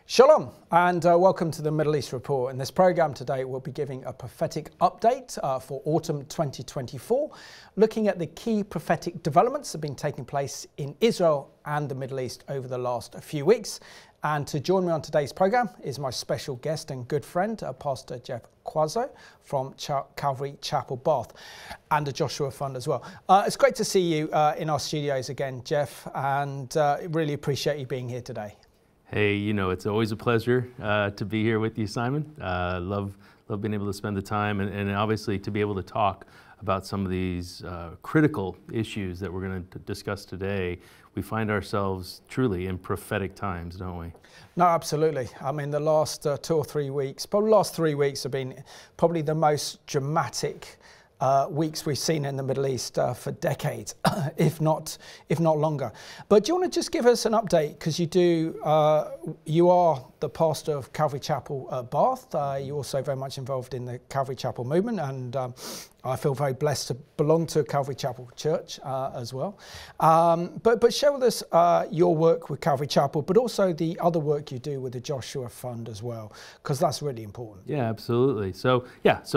Shalom and welcome to the Middle East Report. In this program today we'll be giving a prophetic update for autumn 2024, looking at the key prophetic developments that have been taking place in Israel and the Middle East over the last few weeks. And to join me on today's program is my special guest and good friend, Pastor Jeff Cuozzo from Calvary Chapel, Bath, and the Joshua Fund as well. It's great to see you in our studios again, Jeff, and really appreciate you being here today. Hey, you know, it's always a pleasure to be here with you, Simon. Love being able to spend the time and obviously to be able to talk about some of these critical issues that we're going to discuss today. We find ourselves truly in prophetic times, don't we? No, absolutely. I mean, the last 2 or 3 weeks, probably the last 3 weeks have been probably the most dramatic weeks we've seen in the Middle East for decades, if not longer. But do you want to just give us an update? Because you are the pastor of Calvary Chapel Bath. You're also very much involved in the Calvary Chapel movement, and I feel very blessed to belong to Calvary Chapel Church as well. But share with us your work with Calvary Chapel, but also the other work you do with the Joshua Fund as well, because that's really important. Yeah, absolutely. So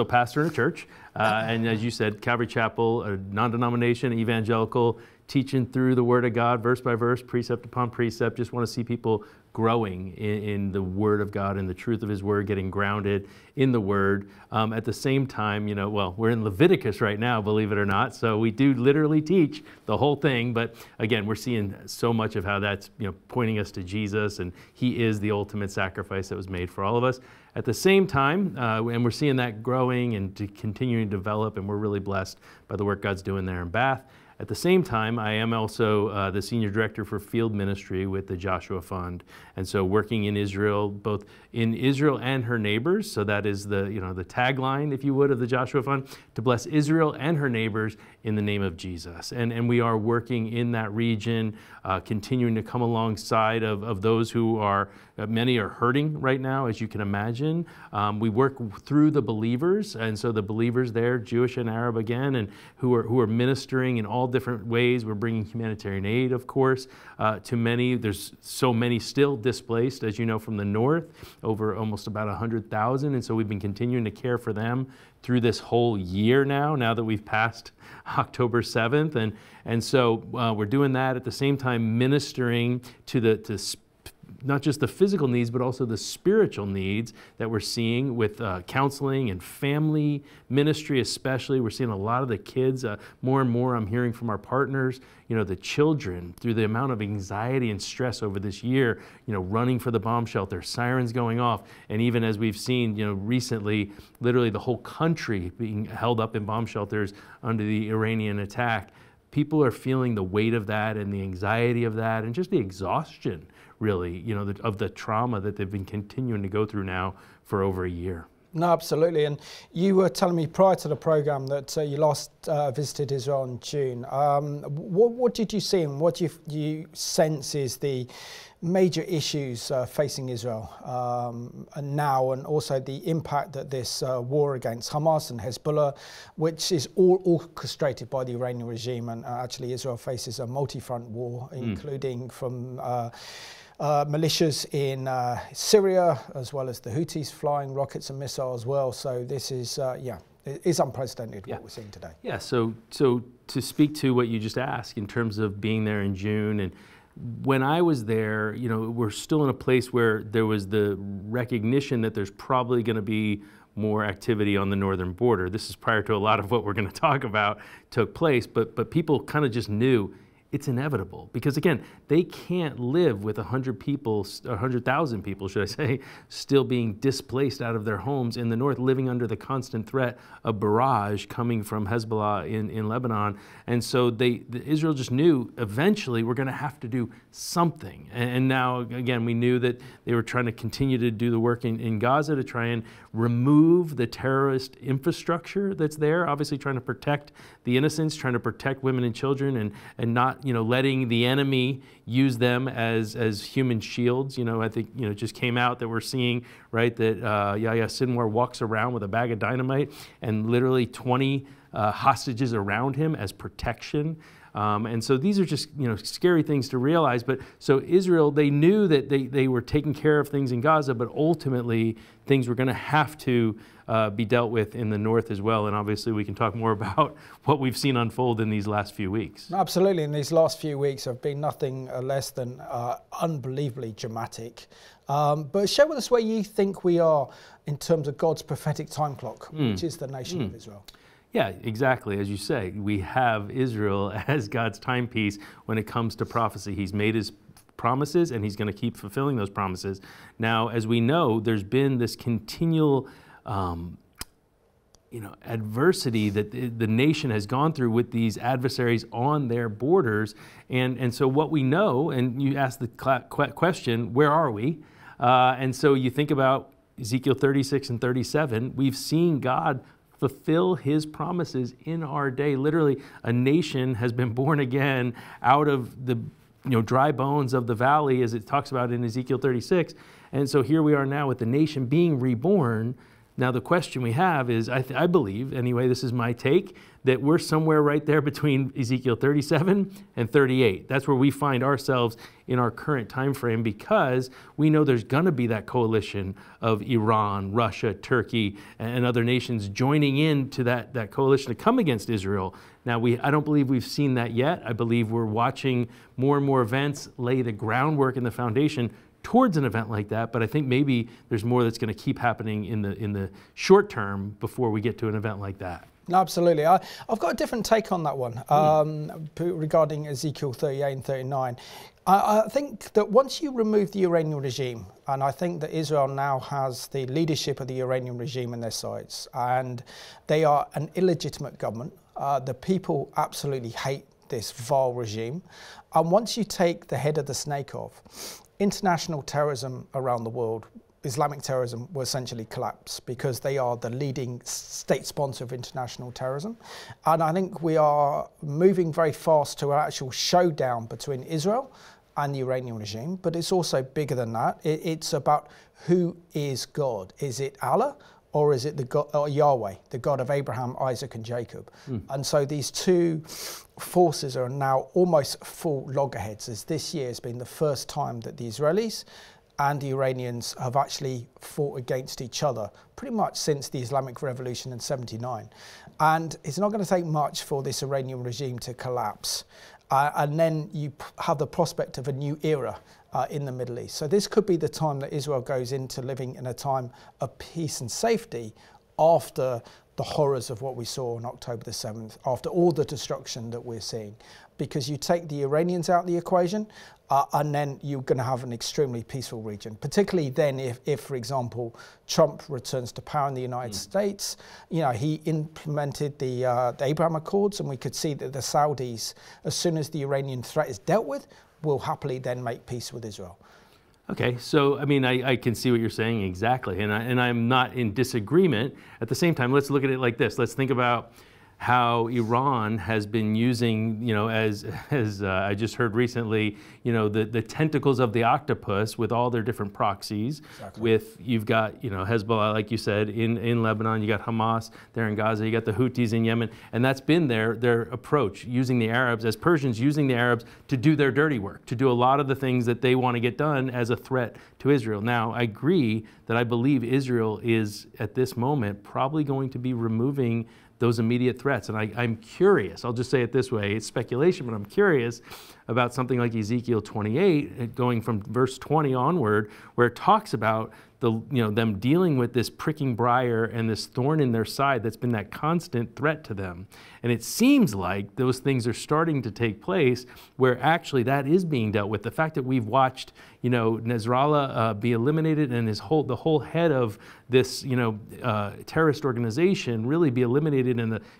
pastor in a church, and as you said, Calvary Chapel, a non-denomination, evangelical, teaching through the Word of God, verse by verse, precept upon precept. Just want to see people growing in the Word of God and the truth of His Word, getting grounded in the Word. At the same time, you know, well, we're in Leviticus right now, believe it or not, so we do literally teach the whole thing. But again, we're seeing so much of how that's, you know, pointing us to Jesus, and He is the ultimate sacrifice that was made for all of us. At the same time, and we're seeing that growing and continuing to develop, and we're really blessed by the work God's doing there in Bath. At the same time, I am also the Senior Director for Field Ministry with the Joshua Fund. And so working in Israel, both in Israel and her neighbors. So that is the tagline, if you would, of the Joshua Fund, to bless Israel and her neighbors in the name of Jesus. And we are working in that region, continuing to come alongside of those who are, many are hurting right now, as you can imagine. We work through the believers, and so the believers there, Jewish and Arab again, and who are ministering in all different ways. We're bringing humanitarian aid, of course, to many. There's so many still displaced, as you know, from the north, over almost about 100,000, and so we've been continuing to care for them through this whole year now that we've passed October 7th, and so we're doing that at the same time, ministering to not just the physical needs, but also the spiritual needs that we're seeing with counseling and family ministry especially. We're seeing a lot of the kids, more and more I'm hearing from our partners, you know, the children, through the amount of anxiety and stress over this year, you know, running for the bomb shelter, sirens going off, and even as we've seen, you know, recently, literally the whole country being held up in bomb shelters under the Iranian attack. People are feeling the weight of that and the anxiety of that and just the exhaustion, really, you know, of the trauma that they've been continuing to go through now for over a year. No, absolutely. And you were telling me prior to the program that you last visited Israel in June. What did you see, and what do you sense is the major issues facing Israel and now, and also the impact that this war against Hamas and Hezbollah, which is all orchestrated by the Iranian regime, and actually Israel faces a multi-front war, including from militias in Syria, as well as the Houthis flying rockets and missiles as well. So this is, it is unprecedented what we're seeing today. Yeah, so to speak to what you just asked in terms of being there in June, and when I was there, you know, we're still in a place where there was the recognition that there's probably going to be more activity on the northern border. This is prior to a lot of what we're going to talk about took place, but people kind of just knew it's inevitable, because again, they can't live with 100,000 people, should I say, still being displaced out of their homes in the north, living under the constant threat of barrage coming from Hezbollah in Lebanon. And so Israel just knew eventually we're going to have to do something. And now, again, we knew that they were trying to continue to do the work in Gaza to try and remove the terrorist infrastructure that's there, obviously trying to protect the innocents, trying to protect women and children, and not, you know, letting the enemy use them as human shields. You know, I think, you know, it just came out that we're seeing, right, that Yahya Sinwar walks around with a bag of dynamite and literally 20 hostages around him as protection. And so these are just, scary things to realize. But so Israel, they knew that they were taking care of things in Gaza, but ultimately things were going to have to be dealt with in the north as well. And obviously we can talk more about what we've seen unfold in these last few weeks. Absolutely. In these last few weeks have been nothing less than unbelievably dramatic. But share with us where you think we are in terms of God's prophetic time clock, which is the nation of Israel. Yeah, exactly. As you say, we have Israel as God's timepiece when it comes to prophecy. He's made his promises and he's going to keep fulfilling those promises. Now, as we know, there's been this continual adversity that the nation has gone through with these adversaries on their borders. And so what we know, and you ask the question, where are we? And so you think about Ezekiel 36 and 37, we've seen God fulfill his promises in our day. Literally, a nation has been born again out of the dry bones of the valley, as it talks about in Ezekiel 36. And so here we are now with the nation being reborn. Now the question we have is, I believe, anyway, this is my take, that we're somewhere right there between Ezekiel 37 and 38. That's where we find ourselves in our current time frame, because we know there's going to be that coalition of Iran, Russia, Turkey, and other nations joining into that coalition to come against Israel. Now, I don't believe we've seen that yet. I believe we're watching more and more events lay the groundwork and the foundation towards an event like that, but I think maybe there's more that's going to keep happening in the short term before we get to an event like that. Absolutely. I've got a different take on that one regarding Ezekiel 38 and 39. I think that once you remove the Iranian regime, and I think that Israel now has the leadership of the Iranian regime in their sights, and they are an illegitimate government. The people absolutely hate this vile regime. And once you take the head of the snake off, international terrorism around the world, Islamic terrorism, will essentially collapse, because they are the leading state sponsor of international terrorism. And I think we are moving very fast to an actual showdown between Israel and the Iranian regime. But it's also bigger than that. It's about who is God. Is it Allah, or is it the God, or Yahweh, the God of Abraham, Isaac and Jacob? And so these two forces are now almost full loggerheads, as this year has been the first time that the Israelis and the Iranians have actually fought against each other pretty much since the Islamic Revolution in '79. And it's not going to take much for this Iranian regime to collapse. And then you have the prospect of a new era in the Middle East. So this could be the time that Israel goes into living in a time of peace and safety after the horrors of what we saw on October the 7th, after all the destruction that we're seeing. Because you take the Iranians out of the equation, and then you're going to have an extremely peaceful region, particularly then if, for example, Trump returns to power in the United States. He implemented the Abraham Accords, and we could see that the Saudis, as soon as the Iranian threat is dealt with, will happily then make peace with Israel. Okay, so I mean, I can see what you're saying exactly, and I'm not in disagreement. At the same time, let's look at it like this. Let's think about how Iran has been using, as I just heard recently, the tentacles of the octopus with all their different proxies. Exactly. You've got, Hezbollah, like you said, in Lebanon. You got Hamas there in Gaza. You got the Houthis in Yemen, and that's been their approach, using the Arabs as Persians, using the Arabs to do their dirty work, to do a lot of the things that they want to get done as a threat to Israel. Now, I agree that I believe Israel is at this moment probably going to be removing those immediate threats. And I'm curious, I'll just say it this way, it's speculation, but I'm curious about something like Ezekiel 28, going from verse 20 onward, where it talks about them dealing with this pricking briar and this thorn in their side that's been that constant threat to them. And it seems like those things are starting to take place where actually that is being dealt with. The fact that we've watched, Nasrallah be eliminated and the whole head of this, terrorist organization really be eliminated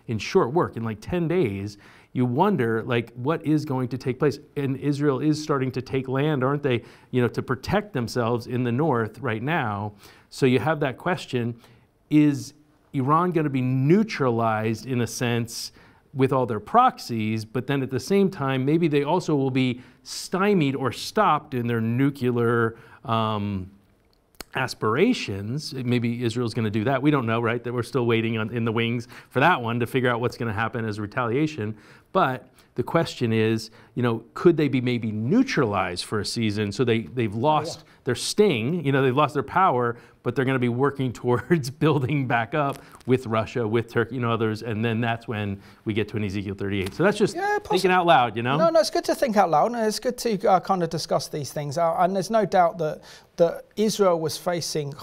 in short work, in like 10 days, you wonder, what is going to take place? And Israel is starting to take land, aren't they, to protect themselves in the north right now. So you have that question, is Iran going to be neutralized in a sense with all their proxies, but then at the same time, maybe they also will be stymied or stopped in their nuclear aspirations? Maybe Israel's going to do that. We don't know, right? That we're still waiting in the wings for that one to figure out what's going to happen as retaliation. But the question is, could they be maybe neutralized for a season so they've lost their sting, they've lost their power, but they're going to be working towards building back up with Russia, with Turkey, others, and then that's when we get to an Ezekiel 38. So that's just thinking out loud, No, it's good to think out loud, and it's good to kind of discuss these things. And there's no doubt that Israel was facing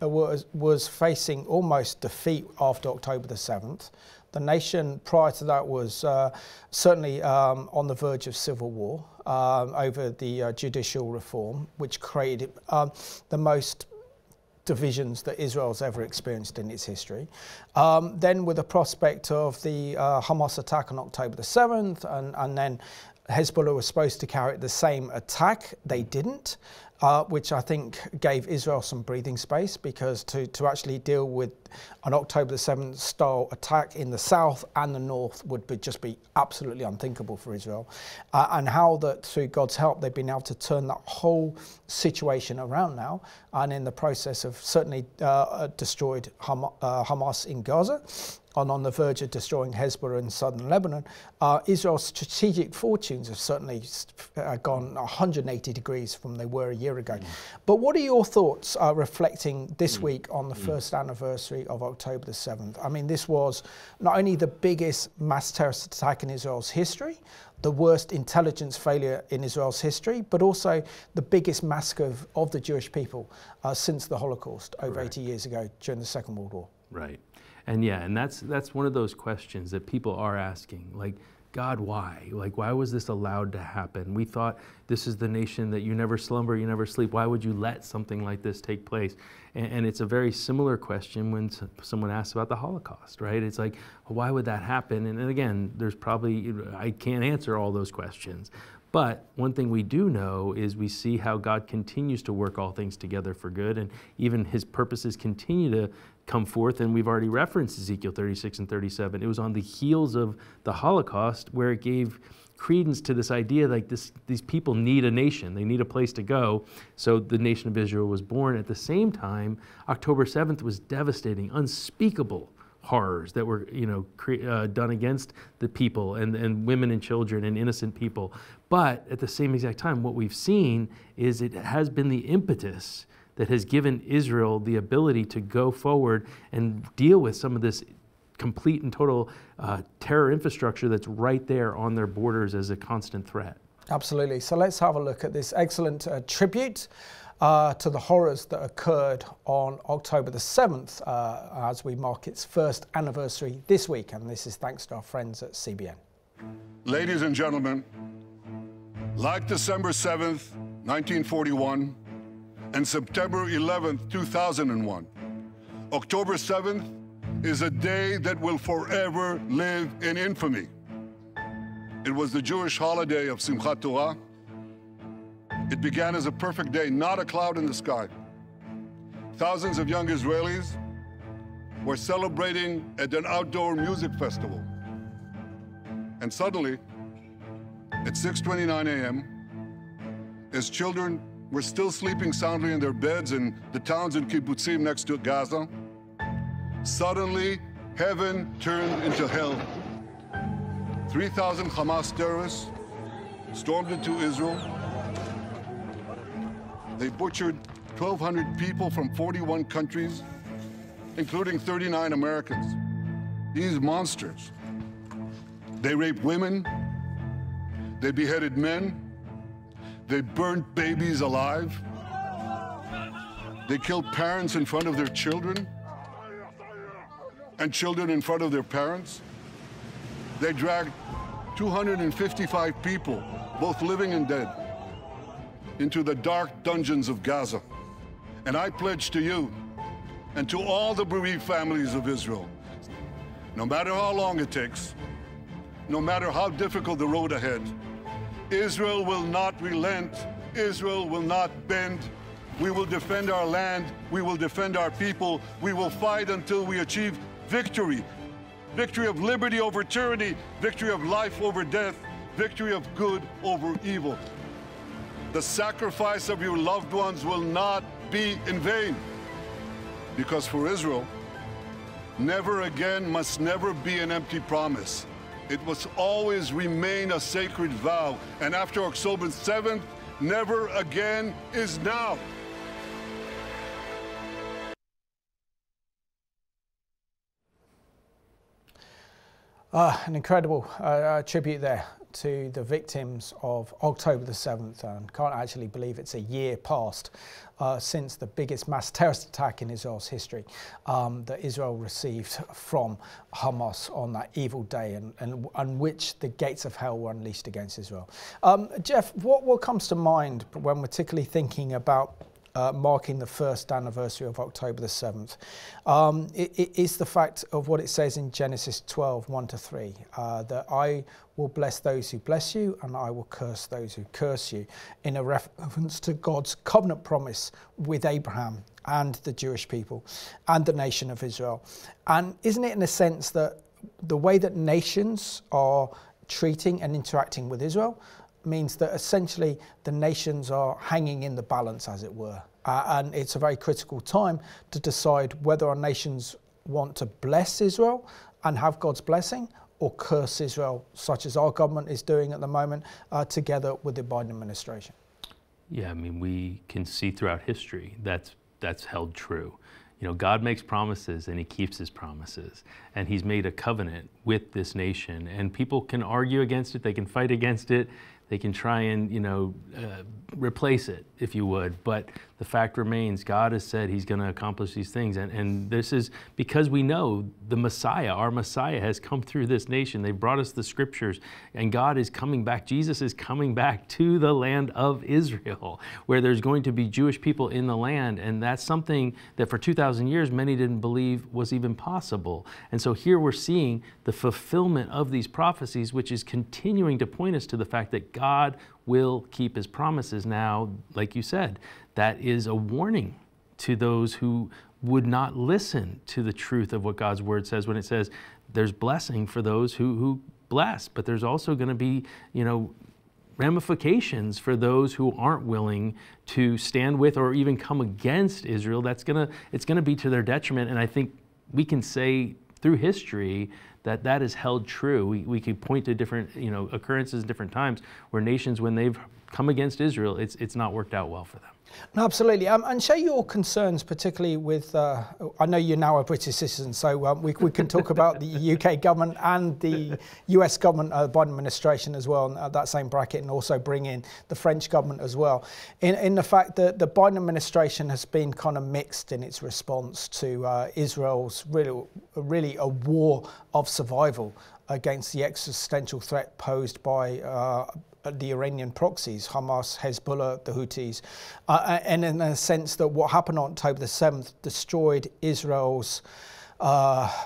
was facing almost defeat after October the 7th. The nation prior to that was certainly on the verge of civil war over the judicial reform, which created the most divisions that Israel's ever experienced in its history. Then with the prospect of the Hamas attack on October the 7th, and then Hezbollah was supposed to carry the same attack. They didn't. Which I think gave Israel some breathing space, because to actually deal with an October the 7th style attack in the south and the north would just be absolutely unthinkable for Israel. And how that through God's help they've been able to turn that whole situation around now, and in the process of certainly destroyed Hamas in Gaza, and on the verge of destroying Hezbollah in southern Lebanon. Israel's strategic fortunes have certainly gone 180 degrees from they were a year ago. But what are your thoughts reflecting this week on the first anniversary of October the 7th? I mean, this was not only the biggest mass terrorist attack in Israel's history, the worst intelligence failure in Israel's history, but also the biggest massacre of the Jewish people since the Holocaust over 80 years ago during the Second World War. Right. And that's one of those questions that people are asking, like, God, why? Like, why was this allowed to happen? We thought this is the nation that you never slumber, you never sleep. Why would you let something like this take place? And it's a very similar question when someone asks about the Holocaust, right? It's like, well, why would that happen? And again, I can't answer all those questions. But one thing we do know is we see how God continues to work all things together for good, and even his purposes continue to come forth. And we've already referenced Ezekiel 36 and 37. It was on the heels of the Holocaust where it gave credence to this idea like these people need a nation, they need a place to go. So the nation of Israel was born. At the same time, October 7th was devastating, unspeakable horrors that were done against the people and women and children and innocent people. But at the same exact time, what we've seen is it has been the impetus that has given Israel the ability to go forward and deal with some of this complete and total terror infrastructure that's right there on their borders as a constant threat. Absolutely. So let's have a look at this excellent tribute to the horrors that occurred on October the 7th as we mark its first anniversary this week. And this is thanks to our friends at CBN. Ladies and gentlemen, like December 7th, 1941, and September 11th, 2001, October 7th is a day that will forever live in infamy. It was the Jewish holiday of Simchat Torah. It began as a perfect day, not a cloud in the sky. Thousands of young Israelis were celebrating at an outdoor music festival. And suddenly, at 6:29 a.m., as children were still sleeping soundly in their beds in the towns and kibbutzim next to Gaza, suddenly heaven turned into hell. 3,000 Hamas terrorists stormed into Israel. They butchered 1,200 people from 41 countries, including 39 Americans. These monsters, they raped women, they beheaded men, they burned babies alive, they killed parents in front of their children, and children in front of their parents. They dragged 255 people, both living and dead, into the dark dungeons of Gaza. And I pledge to you and to all the bereaved families of Israel, no matter how long it takes, no matter how difficult the road ahead, Israel will not relent, Israel will not bend. We will defend our land, we will defend our people, we will fight until we achieve victory. Victory of liberty over tyranny, victory of life over death, victory of good over evil. The sacrifice of your loved ones will not be in vain. Because for Israel, never again must never be an empty promise. It must always remain a sacred vow. And after October 7th, never again is now. An incredible tribute there to the victims of October the 7th, and can't actually believe it's a year past since the biggest mass terrorist attack in Israel's history that Israel received from Hamas on that evil day, and which the gates of hell were unleashed against Israel. Jeff, what comes to mind when we're particularly thinking about marking the first anniversary of October the 7th, it is the fact of what it says in Genesis 12, 1-3, that I will bless those who bless you and I will curse those who curse you, in a reference to God's covenant promise with Abraham and the Jewish people and the nation of Israel. And isn't it in a sense that the way that nations are treating and interacting with Israel means that essentially the nations are hanging in the balance, as it were. And it's a very critical time to decide whether our nations want to bless Israel and have God's blessing, or curse Israel, such as our government is doing at the moment, together with the Biden administration. Yeah, I mean, we can see throughout history that's held true. You know, God makes promises and he keeps his promises, and he's made a covenant with this nation, and people can argue against it, they can fight against it, they can try and, you know, replace it, if you would. But the fact remains, God has said he's going to accomplish these things. And this is because we know the Messiah, our Messiah, has come through this nation. They've brought us the scriptures, and God is coming back. Jesus is coming back to the land of Israel, where there's going to be Jewish people in the land. And that's something that for 2,000 years, many didn't believe was even possible. And so here we're seeing the fulfillment of these prophecies, which is continuing to point us to the fact that God will keep his promises. Now, like you said, that is a warning to those who would not listen to the truth of what God's word says, when it says there's blessing for those who bless, but there's also going to be, you know, ramifications for those who aren't willing to stand with or even come against Israel. It's going to be to their detriment. And I think we can say through history that is held true. We could point to different, you know, occurrences in different times where nations, when they've come against Israel, it's not worked out well for them. No, absolutely. And share your concerns, particularly with, I know you're now a British citizen, so we can talk about the UK government and the US government, Biden administration as well, in that same bracket, and also bring in the French government as well, in the fact that the Biden administration has been kind of mixed in its response to Israel's really a war of survival against the existential threat posed by the Iranian proxies, Hamas, Hezbollah, the Houthis, and in a sense that what happened on October the 7th destroyed Israel's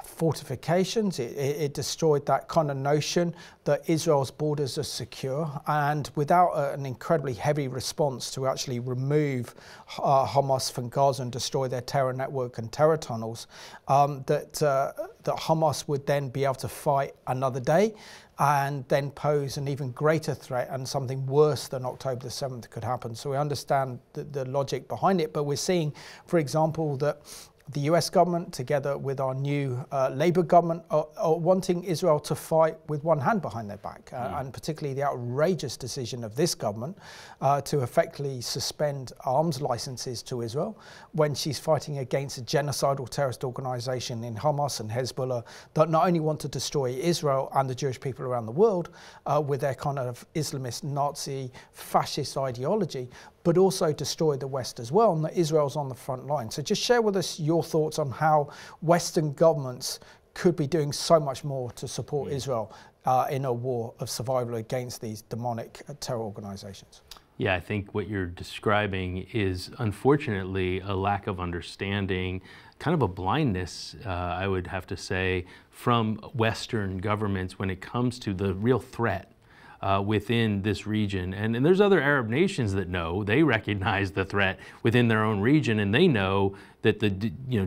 fortifications. It destroyed that kind of notion that Israel's borders are secure, and without an incredibly heavy response to actually remove Hamas from Gaza and destroy their terror network and terror tunnels, that Hamas would then be able to fight another day and then pose an even greater threat, and something worse than October the 7th could happen. So we understand the logic behind it, but we're seeing, for example, that the US government, together with our new Labour government, are wanting Israel to fight with one hand behind their back, and particularly the outrageous decision of this government to effectively suspend arms licenses to Israel when she's fighting against a genocidal terrorist organisation in Hamas and Hezbollah that not only want to destroy Israel and the Jewish people around the world with their kind of Islamist, Nazi, fascist ideology, but also destroy the West as well, and that Israel's on the front line. So just share with us your thoughts on how Western governments could be doing so much more to support Israel in a war of survival against these demonic terror organizations. Yeah, I think what you're describing is unfortunately a lack of understanding, kind of a blindness, I would have to say, from Western governments when it comes to the real threat within this region. And there's other Arab nations that know, they recognize the threat within their own region, and they know that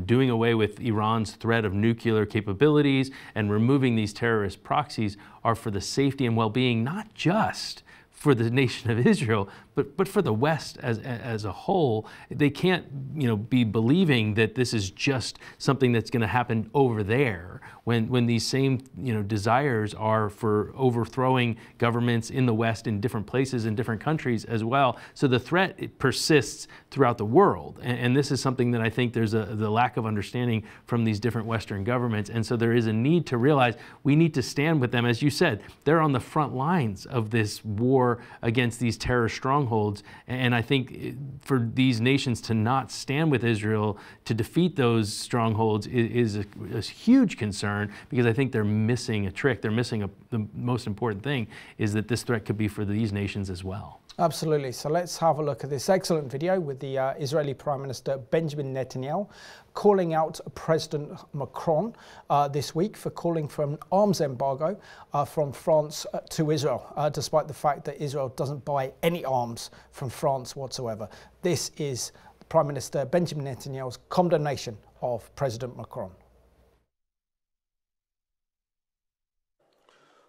doing away with Iran's threat of nuclear capabilities and removing these terrorist proxies are for the safety and well-being, not just for the nation of Israel, but for the West as a whole, they can't, you know, be believing that this is just something that's going to happen over there when these same, you know, desires are for overthrowing governments in the West in different places in different countries as well. So the threat, it persists throughout the world, and this is something that I think there's the lack of understanding from these different Western governments, and so there is a need to realize we need to stand with them. As you said, they're on the front lines of this war against these terror strongholds, and I think for these nations to not stand with Israel to defeat those strongholds is a huge concern, because I think they're missing a trick. They're missing the most important thing, is that this threat could be for these nations as well. Absolutely. So let's have a look at this excellent video with the Israeli Prime Minister Benjamin Netanyahu calling out President Macron this week for calling for an arms embargo from France to Israel, despite the fact that Israel doesn't buy any arms from France whatsoever. This is Prime Minister Benjamin Netanyahu's condemnation of President Macron.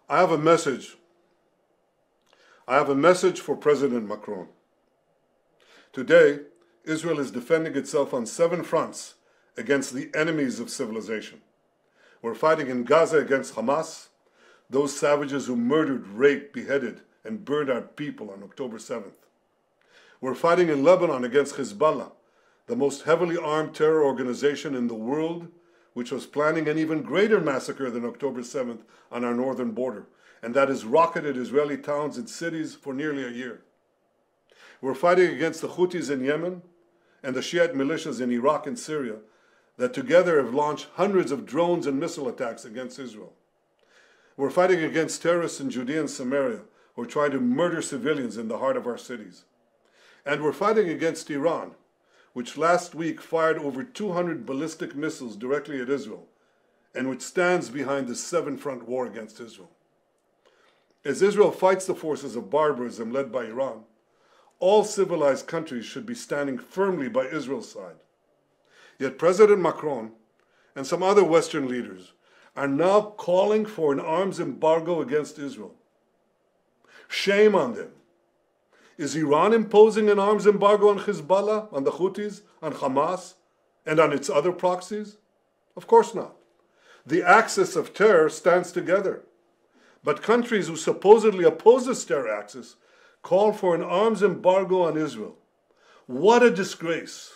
I have a message. I have a message for President Macron. Today, Israel is defending itself on 7 fronts against the enemies of civilization. We're fighting in Gaza against Hamas, those savages who murdered, raped, beheaded, and burned our people on October 7th. We're fighting in Lebanon against Hezbollah, the most heavily armed terror organization in the world, which was planning an even greater massacre than October 7th on our northern border, and that has rocketed Israeli towns and cities for nearly a year. We're fighting against the Houthis in Yemen and the Shiite militias in Iraq and Syria that together have launched hundreds of drones and missile attacks against Israel. We're fighting against terrorists in Judea and Samaria who are trying to murder civilians in the heart of our cities. And we're fighting against Iran, which last week fired over 200 ballistic missiles directly at Israel, and which stands behind the 7-front war against Israel. As Israel fights the forces of barbarism led by Iran, all civilized countries should be standing firmly by Israel's side. Yet President Macron and some other Western leaders are now calling for an arms embargo against Israel. Shame on them. Is Iran imposing an arms embargo on Hezbollah, on the Houthis, on Hamas, and on its other proxies? Of course not. The axis of terror stands together. But countries who supposedly oppose this terror axis call for an arms embargo on Israel. What a disgrace.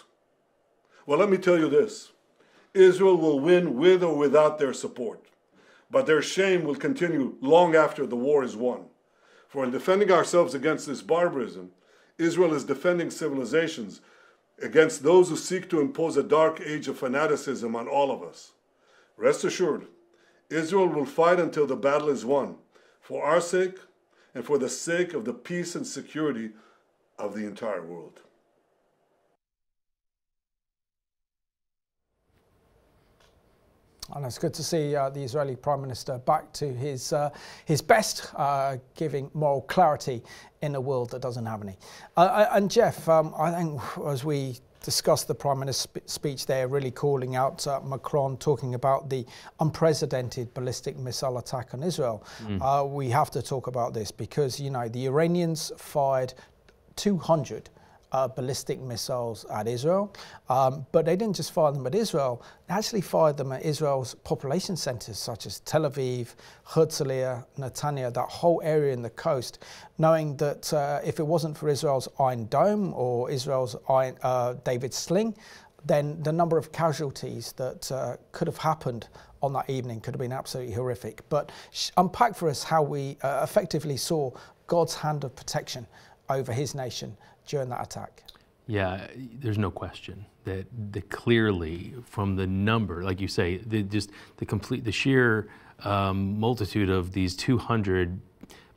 Well, let me tell you this. Israel will win with or without their support. But their shame will continue long after the war is won. For in defending ourselves against this barbarism, Israel is defending civilizations against those who seek to impose a dark age of fanaticism on all of us. Rest assured, Israel will fight until the battle is won, for our sake and for the sake of the peace and security of the entire world. And it's good to see the Israeli Prime Minister back to his best, giving moral clarity in a world that doesn't have any. And Jeff, I think as we discussed the Prime Minister's speech there, really calling out Macron, talking about the unprecedented ballistic missile attack on Israel, we have to talk about this because, you know, the Iranians fired 200 ballistic missiles at Israel, but they didn't just fire them at Israel, they actually fired them at Israel's population centers such as Tel Aviv, Herzliya, Netanya, that whole area in the coast, knowing that if it wasn't for Israel's Iron Dome or Israel's David Sling, then the number of casualties that could have happened on that evening could have been absolutely horrific. But unpack for us how we effectively saw God's hand of protection over his nation during that attack. Yeah, there's no question that clearly from the number, like you say, the sheer multitude of these 200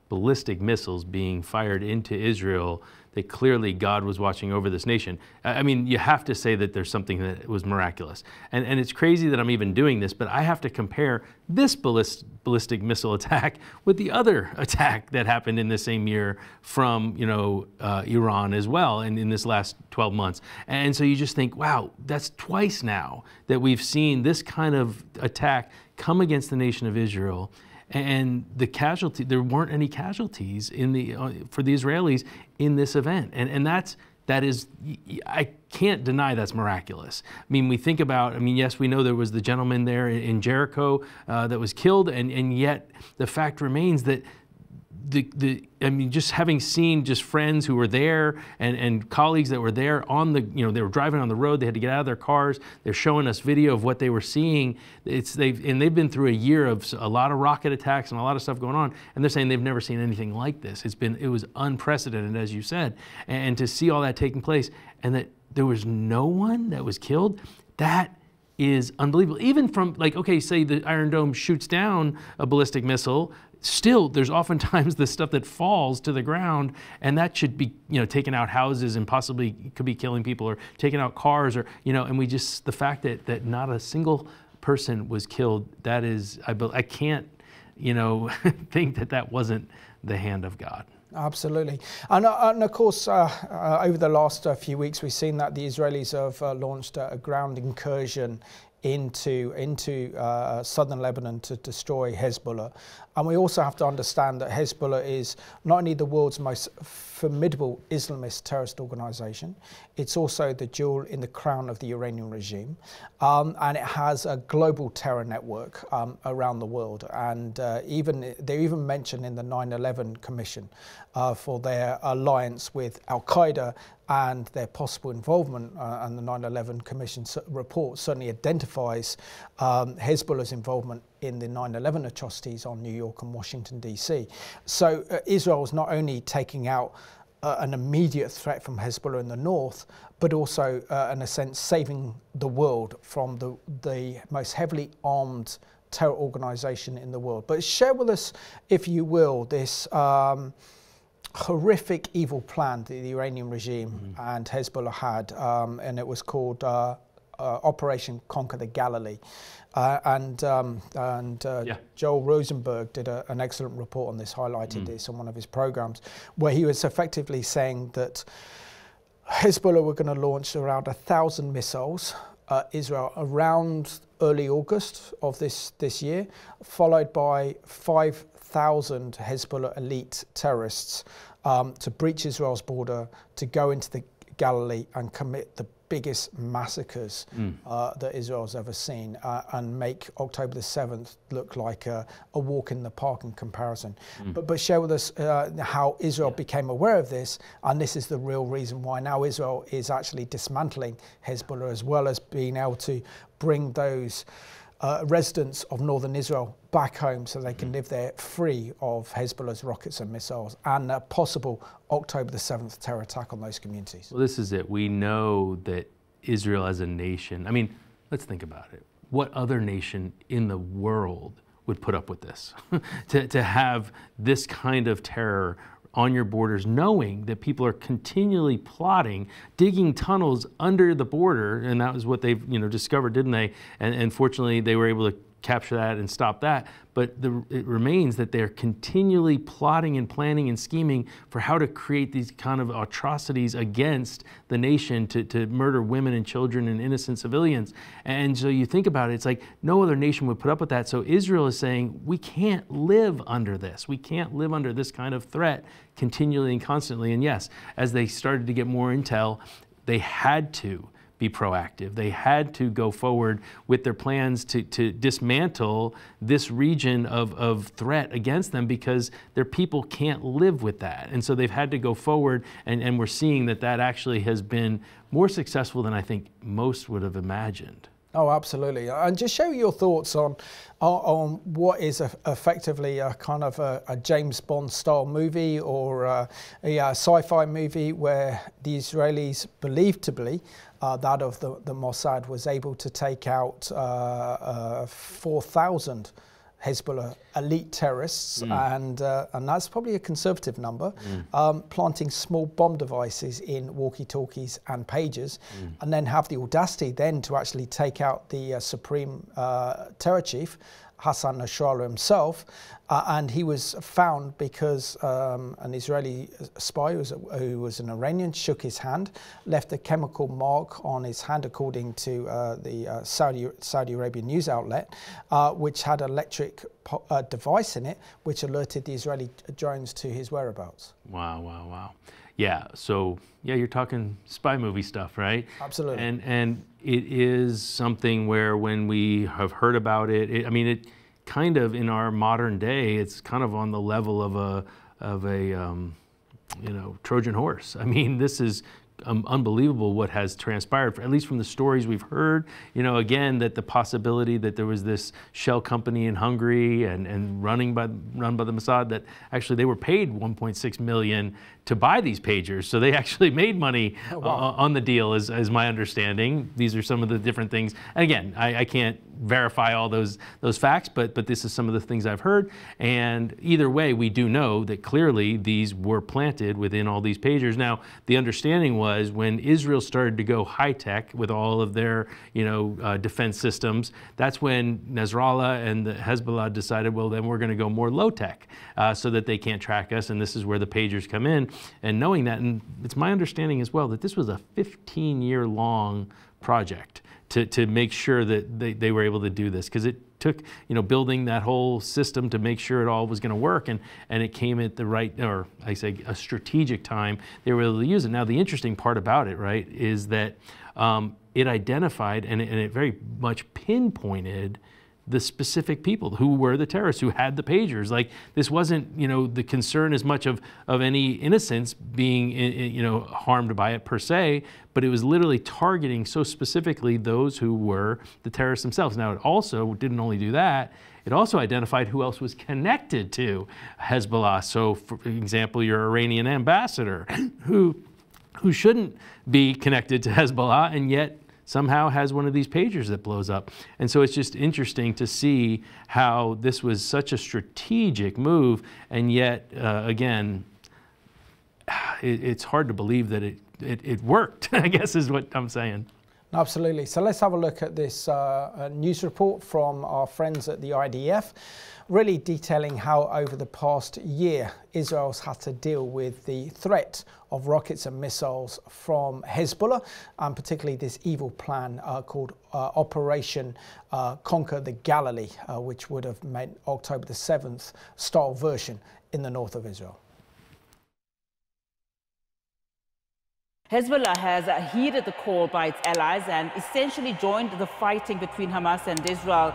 ballistic missiles being fired into Israel, that clearly God was watching over this nation. I mean, you have to say that there's something that was miraculous. And it's crazy that I'm even doing this, but I have to compare this ballistic missile attack with the other attack that happened in the same year from, you know, Iran as well, and in this last 12 months. And so you just think, wow, that's twice now that we've seen this kind of attack come against the nation of Israel. and the casualty, there weren't any casualties in the for the Israelis in this event, and that is, I can't deny that's miraculous. I mean, we think about, I mean, yes, we know there was the gentleman there in Jericho that was killed, and yet the fact remains that I mean, just having seen just friends who were there and colleagues that were there on the, they were driving on the road, they had to get out of their cars, they're showing us video of what they were seeing. They've been through a year of a lot of rocket attacks and a lot of stuff going on, and they're saying they've never seen anything like this. It was unprecedented, as you said, and to see all that taking place and that there was no one that was killed, that is unbelievable. Even from, like, okay, say the Iron Dome shoots down a ballistic missile, still, there's oftentimes the stuff that falls to the ground, and that should be, taking out houses and possibly could be killing people, or taking out cars, or, and we just, the fact that not a single person was killed, that is, I can't, think that wasn't the hand of God. Absolutely. And of course, over the last few weeks, we've seen that the Israelis have launched a ground incursion into southern Lebanon to destroy Hezbollah. And we also have to understand that Hezbollah is not only the world's most formidable Islamist terrorist organization, it's also the jewel in the crown of the Iranian regime. And it has a global terror network around the world. And they're even mentioned in the 9/11 Commission for their alliance with Al-Qaeda and their possible involvement. And the 9/11 Commission report certainly identifies Hezbollah's involvement in the 9/11 atrocities on New York and Washington, D.C. So Israel is not only taking out an immediate threat from Hezbollah in the north, but also, in a sense, saving the world from the most heavily armed terror organization in the world. But share with us, if you will, this horrific evil plan that the Iranian regime and Hezbollah had, and it was called Operation Conquer the Galilee. Joel Rosenberg did an excellent report on this, highlighted this on one of his programs, where he was effectively saying that Hezbollah were going to launch around 1,000 missiles Israel around early August of this year, followed by 5,000 Hezbollah elite terrorists to breach Israel's border, to go into the Galilee and commit the biggest massacres that Israel's ever seen, and make October the 7th look like a walk in the park in comparison. But share with us how Israel became aware of this, and this is the real reason why now Israel is actually dismantling Hezbollah, as well as being able to bring those residents of northern Israel back home so they can live there free of Hezbollah's rockets and missiles and a possible October the 7th terror attack on those communities. Well, this is it. We know that Israel as a nation, I mean, let's think about it. What other nation in the world would put up with this? to have this kind of terror on your borders, knowing that people are continually plotting, digging tunnels under the border, and that was what they've discovered, didn't they? And fortunately, they were able to capture that and stop that. But it remains that they're continually plotting and planning and scheming for how to create these kind of atrocities against the nation, to murder women and children and innocent civilians. And so you think about it, it's like no other nation would put up with that. So Israel is saying, we can't live under this. We can't live under this kind of threat continually and constantly. And yes, as they started to get more intel, they had to be proactive. They had to go forward with their plans to dismantle this region of threat against them, because their people can't live with that. And so they've had to go forward, and we're seeing that actually has been more successful than I think most would have imagined. Oh, absolutely. And just share your thoughts on what is effectively a kind of a James Bond style movie, or a sci-fi movie where the Israelis believably, that of the Mossad, was able to take out 4,000 Hezbollah elite terrorists, and that's probably a conservative number, planting small bomb devices in walkie-talkies and pagers, and then have the audacity then to actually take out the supreme terror chief Hassan Nasrallah himself, and he was found because an Israeli spy who was an Iranian shook his hand, left a chemical mark on his hand, according to the Saudi Arabian news outlet, which had an electric device in it, which alerted the Israeli drones to his whereabouts. Wow, wow, wow. Yeah, so yeah, you're talking spy movie stuff, right? Absolutely. And it is something where when we have heard about it, I mean, it kind of in our modern day, it's kind of on the level of a you know, Trojan horse. I mean, this is unbelievable what has transpired, at least from the stories we've heard. You know, again, that the possibility that there was this shell company in Hungary and run by the Mossad, that actually they were paid 1.6 million to buy these pagers. So they actually made money on the deal, is my understanding. These are some of the different things. And again, I can't verify all those facts, but this is some of the things I've heard. And either way, we do know that clearly these were planted within all these pagers. Now, the understanding was when Israel started to go high-tech with all of their, you know, defense systems, that's when Nasrallah and the Hezbollah decided, well, then we're going to go more low-tech so that they can't track us, and this is where the pagers come in. And knowing that, and it's my understanding as well, that this was a 15-year-long project to make sure that they were able to do this, because it took, you know, building that whole system to make sure it all was going to work, and it came at the right, or I say a strategic time they were able to use it. Now, the interesting part about it, right, is that it identified and it very much pinpointed the specific people who were the terrorists, who had the pagers. Like, this wasn't, you know, the concern as much of any innocents being, you know, harmed by it per se, but it was literally targeting so specifically those who were the terrorists themselves. Now, it also didn't only do that, it also identified who else was connected to Hezbollah. So, for example, your Iranian ambassador, who shouldn't be connected to Hezbollah, and yet somehow has one of these pagers that blows up. And so it's just interesting to see how this was such a strategic move, and yet, again, it's hard to believe that it worked, I guess is what I'm saying. Absolutely. So let's have a look at this news report from our friends at the IDF, really detailing how over the past year Israel's had to deal with the threat of rockets and missiles from Hezbollah, and particularly this evil plan called Operation Conquer the Galilee, which would have meant October the 7th style version in the north of Israel. Hezbollah has heeded the call by its allies and essentially joined the fighting between Hamas and Israel.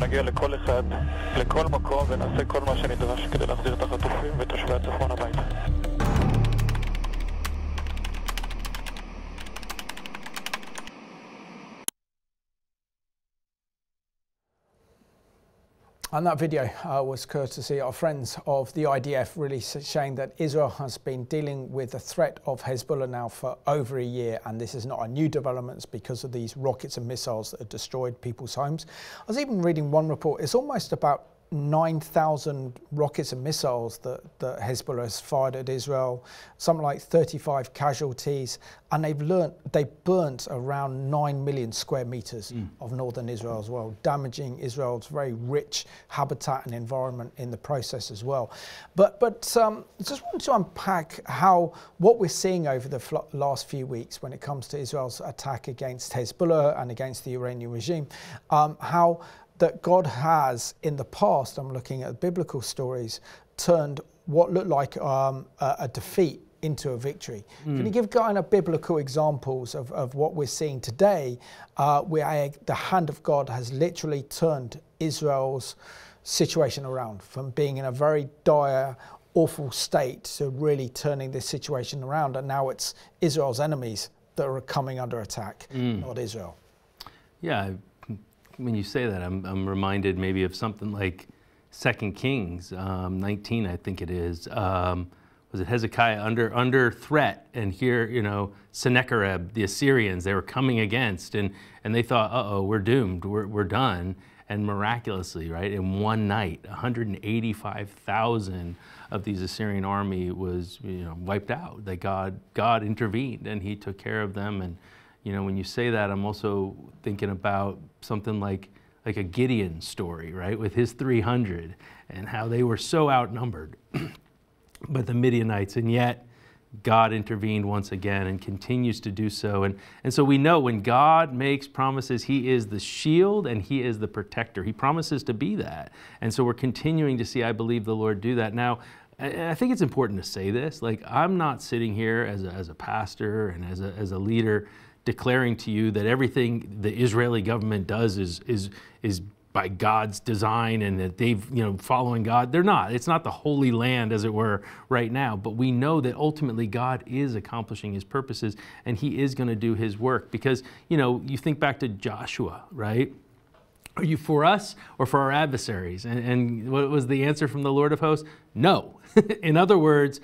נגיע לכל אחד, לכל מקום, ונעשה כל מה שנדרש כדי להחזיר את החטופים ותושבי הצפון הביתה. And that video was courtesy of friends of the IDF, really saying that Israel has been dealing with the threat of Hezbollah now for over a year, and this is not a new development because of these rockets and missiles that have destroyed people's homes. I was even reading one report, it's almost about 9,000 rockets and missiles that Hezbollah has fired at Israel, something like 35 casualties, and they burnt around 9 million square meters of northern Israel as well, damaging Israel's very rich habitat and environment in the process as well. But just wanted to unpack what we're seeing over the last few weeks when it comes to Israel's attack against Hezbollah and against the Iranian regime, how that God has in the past, I'm looking at biblical stories, turned what looked like a defeat into a victory. Can you give kind of biblical examples of what we're seeing today, where the hand of God has literally turned Israel's situation around from being in a very dire, awful state to really turning this situation around, and now it's Israel's enemies that are coming under attack, not Israel. Yeah, when you say that, I'm reminded maybe of something like 2 Kings 19, I think it is. Was it Hezekiah under threat? And here, you know, Sennacherib, the Assyrians, they were coming against, and they thought, uh-oh, we're doomed, we're done. And miraculously, right, in one night, 185,000 of these Assyrian army was, you know, wiped out. That God intervened and He took care of them. And you know, when you say that, I'm also thinking about something like a Gideon story, right, with his 300 and how they were so outnumbered, but the Midianites, and yet God intervened once again and continues to do so. And so we know when God makes promises, He is the shield and He is the protector. He promises to be that. And so we're continuing to see, I believe, the Lord do that. Now, I think it's important to say this. Like, I'm not sitting here as a pastor and as a leader declaring to you that everything the Israeli government does is by God's design and that they've, you know, following God. They're not. It's not the Holy Land, as it were, right now. But we know that ultimately God is accomplishing His purposes and He is going to do His work. Because, you know, you think back to Joshua, right? Are you for us or for our adversaries? And what was the answer from the Lord of hosts? No. In other words,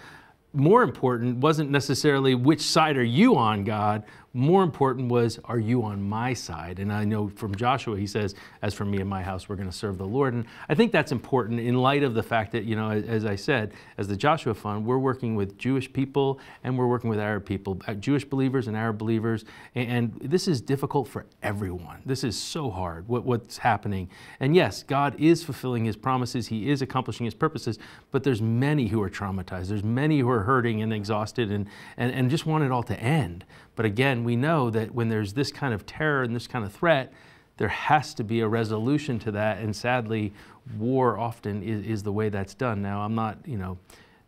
more important wasn't necessarily which side are you on, God. More important was, are you on my side? And I know from Joshua, he says, as for me and my house, we're going to serve the Lord. And I think that's important in light of the fact that, you know, as I said, as the Joshua Fund, we're working with Jewish people and we're working with Arab people, Jewish believers and Arab believers. And this is difficult for everyone. This is so hard, what's happening. And yes, God is fulfilling His promises. He is accomplishing His purposes, but there's many who are traumatized. There's many who are hurting and exhausted and just want it all to end. But again, we know that when there's this kind of terror and this kind of threat, there has to be a resolution to that. And sadly, war often is the way that's done. Now, I'm not, you know,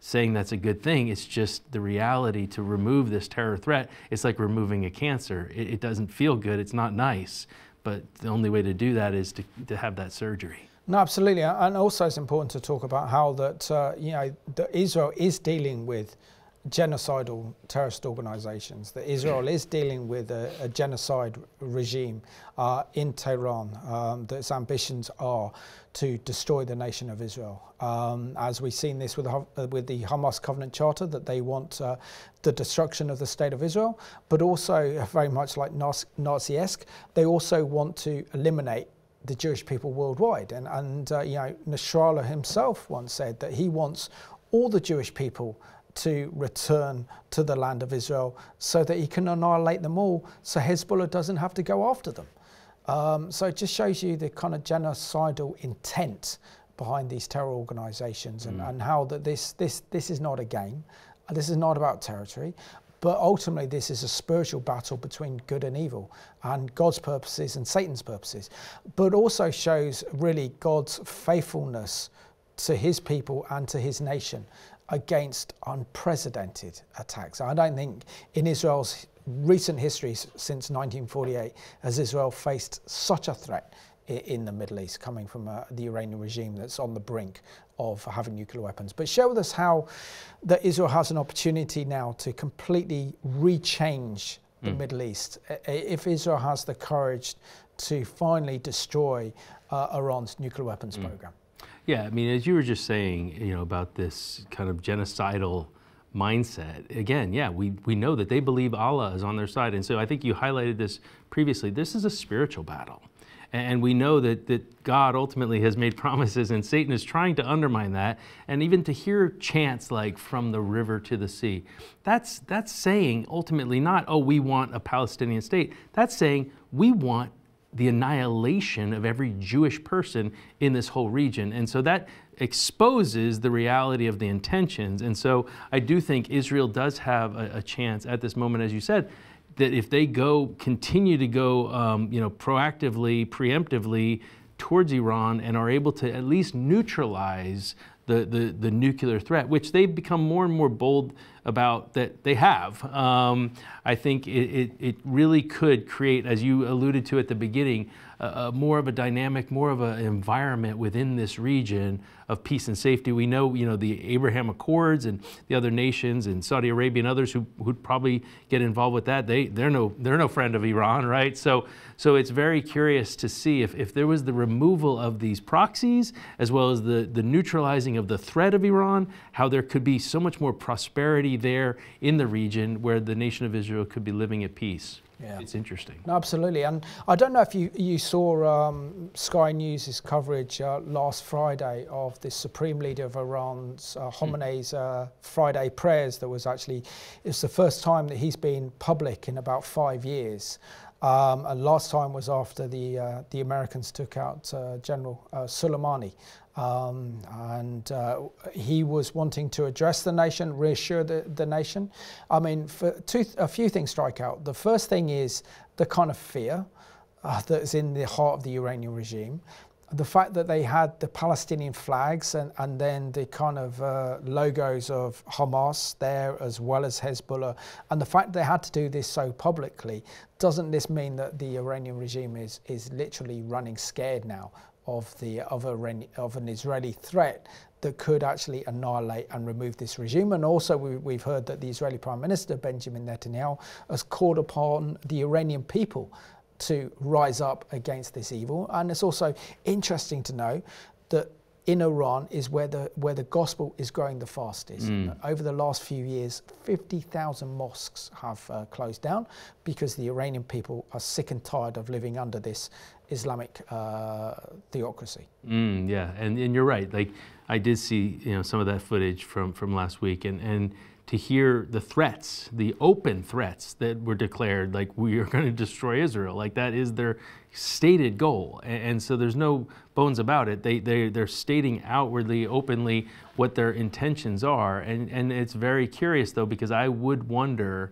saying that's a good thing. It's just the reality to remove this terror threat. It's like removing a cancer. It doesn't feel good. It's not nice. But the only way to do that is to have that surgery. No, absolutely. And also it's important to talk about how that, you know, that Israel is dealing with genocidal terrorist organizations, that Israel is dealing with a genocide regime in Tehran, that its ambitions are to destroy the nation of Israel. As we've seen this with the Hamas Covenant Charter, that they want the destruction of the state of Israel, but also very much like Nazi-esque, they also want to eliminate the Jewish people worldwide. And you know, Nasrallah himself once said that he wants all the Jewish people to return to the land of Israel so that he can annihilate them all, so Hezbollah doesn't have to go after them. So it just shows you the kind of genocidal intent behind these terror organizations, and how that this is not a game. This is not about territory, but ultimately this is a spiritual battle between good and evil, and God's purposes and Satan's purposes, but also shows really God's faithfulness to His people and to His nation against unprecedented attacks. I don't think in Israel's recent history since 1948 has Israel faced such a threat in the Middle East, coming from the Iranian regime that's on the brink of having nuclear weapons. But share with us how that Israel has an opportunity now to completely rechange the Middle East, if Israel has the courage to finally destroy Iran's nuclear weapons program. Yeah, I mean, as you were just saying, you know, about this kind of genocidal mindset, again, yeah, we know that they believe Allah is on their side. And so I think you highlighted this previously. This is a spiritual battle. And we know that God ultimately has made promises, and Satan is trying to undermine that. And even to hear chants like "from the river to the sea," that's saying ultimately not, oh, we want a Palestinian state. That's saying we want the annihilation of every Jewish person in this whole region. And so that exposes the reality of the intentions. And so I do think Israel does have a chance at this moment, as you said, that if they continue to go, you know, proactively, preemptively towards Iran and are able to at least neutralize the nuclear threat, which they've become more and more bold about that they have. I think it really could create, as you alluded to at the beginning, more of a dynamic, more of an environment within this region of peace and safety. We know, the Abraham Accords and the other nations and Saudi Arabia and others who'd probably get involved with that. They're no friend of Iran, right? So it's very curious to see if there was the removal of these proxies as well as the neutralizing of the threat of Iran, how there could be so much more prosperity there in the region where the nation of Israel could be living at peace. Yeah. It's interesting. No, absolutely. And I don't know if you saw Sky News' coverage last Friday of the Supreme Leader of Iran's, Khamenei's Friday prayers. It's the first time that he's been public in about 5 years. And last time was after the Americans took out General Soleimani. And he was wanting to address the nation, reassure the nation. I mean, a few things strike out. The first thing is the kind of fear that's in the heart of the Iranian regime. The fact that they had the Palestinian flags and then the kind of logos of Hamas there as well as Hezbollah, and the fact they had to do this so publicly, doesn't this mean that the Iranian regime is literally running scared now of an Israeli threat that could actually annihilate and remove this regime? And also we've heard that the Israeli Prime Minister Benjamin Netanyahu has called upon the Iranian people to rise up against this evil. And it's also interesting to know that in Iran is where the gospel is growing the fastest. Over the last few years, 50,000 mosques have closed down because the Iranian people are sick and tired of living under this Islamic theocracy. Yeah, and you're right. Like, I did see some of that footage from last week, and to hear the threats, the open threats that were declared, like, we are going to destroy Israel, like that is their stated goal, and so there's no bones about it. They're stating outwardly, openly, what their intentions are, and it's very curious though, because I would wonder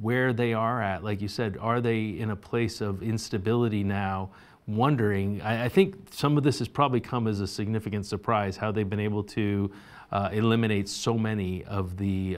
where they are at. Like you said, are they in a place of instability now? Wondering, I think some of this has probably come as a significant surprise, how they've been able to eliminate so many of the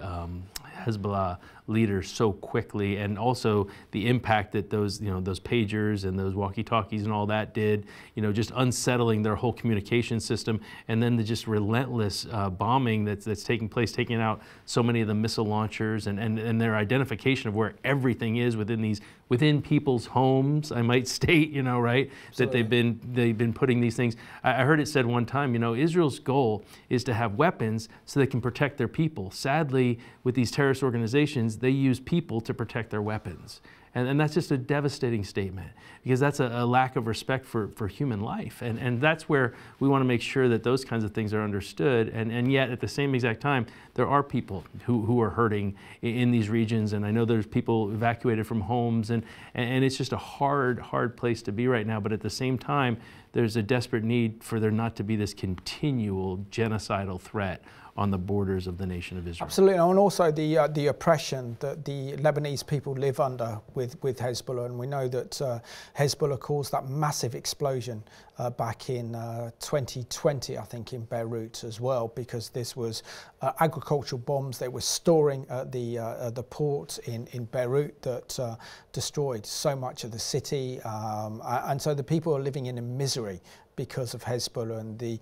Hezbollah leaders so quickly, and also the impact that those pagers and those walkie-talkies and all that did, just unsettling their whole communication system, and then the just relentless bombing that's taking place, taking out so many of the missile launchers, and their identification of where everything is within people's homes, I might state, right? Absolutely. That they've been putting these things. I heard it said one time, Israel's goal is to have weapons so they can protect their people. Sadly, with these terrorist organizations, they use people to protect their weapons. And that's just a devastating statement, because that's a lack of respect for human life. And that's where we want to make sure that those kinds of things are understood. And yet, at the same exact time, there are people who are hurting in these regions. And I know there's people evacuated from homes. And it's just a hard place to be right now. But at the same time, there's a desperate need for there not to be this continual genocidal threat on the borders of the nation of Israel. Absolutely, and also the oppression that the Lebanese people live under with Hezbollah, and we know that Hezbollah caused that massive explosion back in 2020, I think, in Beirut as well, because this was agricultural bombs they were storing at the port in Beirut that destroyed so much of the city, and so the people are living in misery because of Hezbollah, and the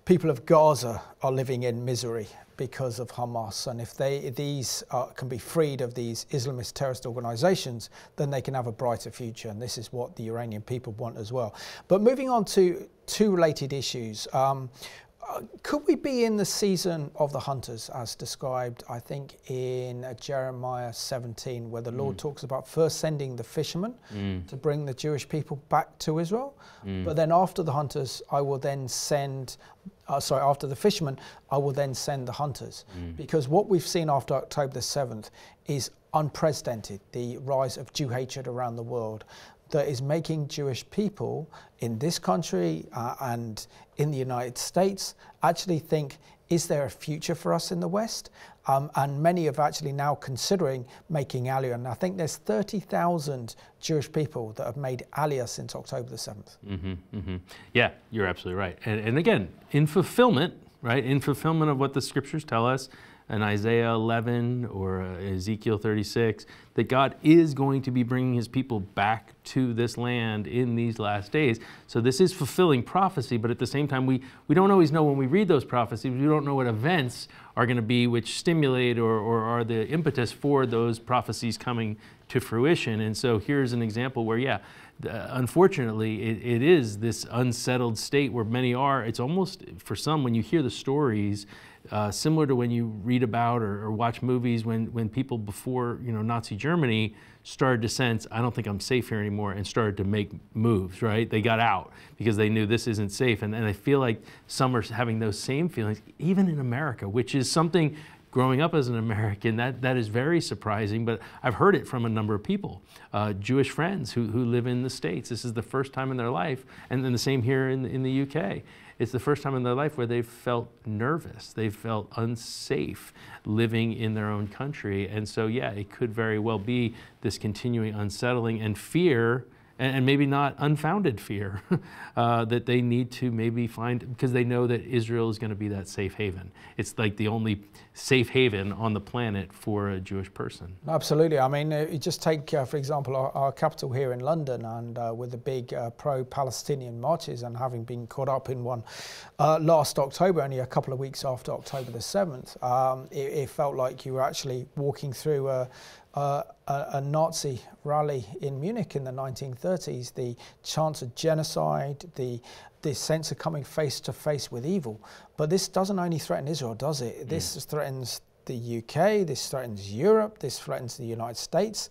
people of Gaza are living in misery because of Hamas. And if these can be freed of these Islamist terrorist organizations, then they can have a brighter future. And this is what the Iranian people want as well. But moving on to two related issues. Could we be in the season of the hunters, as described, I think, in Jeremiah 17, where the Lord talks about first sending the fishermen to bring the Jewish people back to Israel, but then after the hunters, I will then send, after the fishermen, I will then send the hunters. Because what we've seen after October the 7th is unprecedented, the rise of Jew hatred around the world, that is making Jewish people in this country and in the United States actually think, is there a future for us in the West? And many are actually now considering making Aliyah. And I think there's 30,000 Jewish people that have made Aliyah since October the 7th. Yeah, you're absolutely right. And again, in fulfillment, right? In fulfillment of what the scriptures tell us in Isaiah 11 or Ezekiel 36, that God is going to be bringing his people back to this land in these last days. So this is fulfilling prophecy, but at the same time, we don't always know when we read those prophecies, we don't know what events are going to be which stimulate or are the impetus for those prophecies coming to fruition. And so here's an example where, yeah, unfortunately, it is this unsettled state where many are. It's almost, for some, when you hear the stories, similar to when you read about or watch movies when people before Nazi Germany started to sense, I don't think I'm safe here anymore, and started to make moves, right? They got out because they knew this isn't safe. And I feel like some are having those same feelings, even in America, which is something, growing up as an American, that is very surprising, but I've heard it from a number of people, Jewish friends who live in the States. This is the first time in their life, and then the same here in the UK. It's the first time in their life where they've felt nervous, they've felt unsafe living in their own country. And so, yeah, it could very well be this continuing unsettling and fear, and maybe not unfounded fear, that they need to maybe find, because they know that Israel is going to be that safe haven. It's like the only safe haven on the planet for a Jewish person. Absolutely. I mean, you just take, for example, our capital here in London, and with the big pro-Palestinian marches, and having been caught up in one last October, only a couple of weeks after October the 7th, it felt like you were actually walking through a Nazi rally in Munich in the 1930s, the chance of genocide, the sense of coming face to face with evil. But this doesn't only threaten Israel, does it? This threatens the UK, this threatens Europe, this threatens the United States,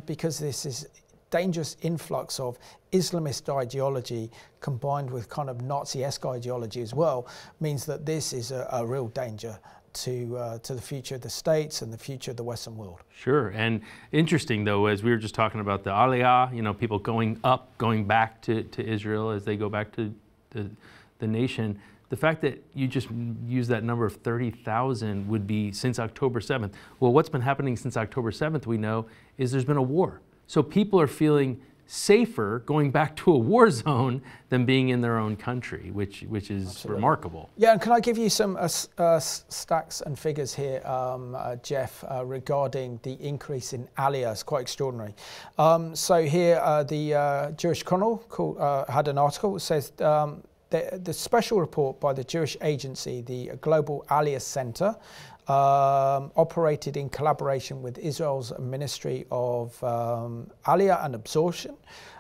because this is dangerous influx of Islamist ideology combined with kind of Nazi-esque ideology as well, means that this is a real danger to the future of the States and the future of the Western world. Sure, and interesting though, as we were just talking about the Aliyah, people going back to Israel as they go back to the nation, the fact that you just use that number of 30,000 would be since October 7th. Well, what's been happening since October 7th, we know, is there's been a war. So people are feeling safer going back to a war zone than being in their own country, which is Absolutely. Remarkable. Yeah, and can I give you some stats and figures here, Jeff, regarding the increase in Aliyah? It's quite extraordinary. So here, the Jewish Chronicle had an article that says the special report by the Jewish agency, the Global Aliyah Center, operated in collaboration with Israel's Ministry of Aliyah and Absorption,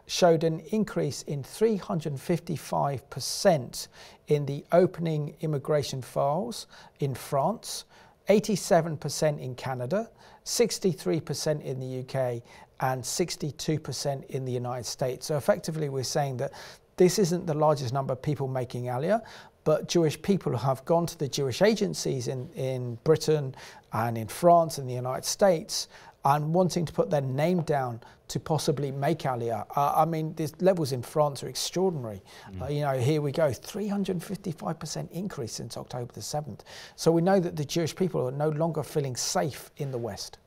showed an increase in 355% in the opening immigration files in France, 87% in Canada, 63% in the UK, and 62% in the United States. So effectively we're saying that this isn't the largest number of people making Aliyah, but Jewish people have gone to the Jewish agencies in Britain and in France and the United States and wanting to put their name down to possibly make Aliyah. I mean, the levels in France are extraordinary. Here we go, 355% increase since October the 7th. So we know that the Jewish people are no longer feeling safe in the West.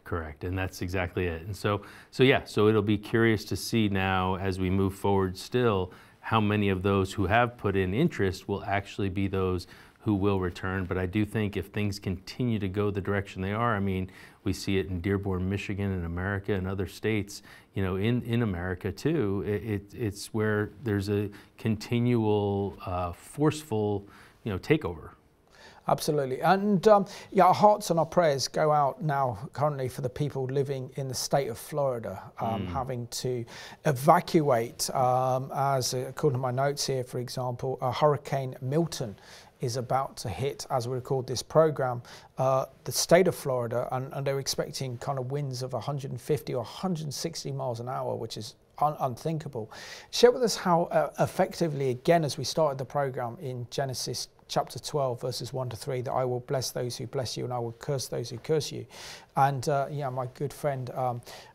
Correct, and that's exactly it. And so it'll be curious to see now as we move forward still, how many of those who have put in interest will actually be those who will return. But I do think if things continue to go the direction they are, I mean, we see it in Dearborn, Michigan, in America, and other states, in America too. It's where there's a continual forceful, takeover. Absolutely. And our hearts and our prayers go out now currently for the people living in the state of Florida, having to evacuate, as according to my notes here, for example, Hurricane Milton is about to hit, as we record this program, the state of Florida, and they're expecting kind of winds of 150 or 160 miles an hour, which is unthinkable. Share with us how effectively, again, as we started the program in Genesis chapter 12, verses 1 to 3, that I will bless those who bless you and I will curse those who curse you. And my good friend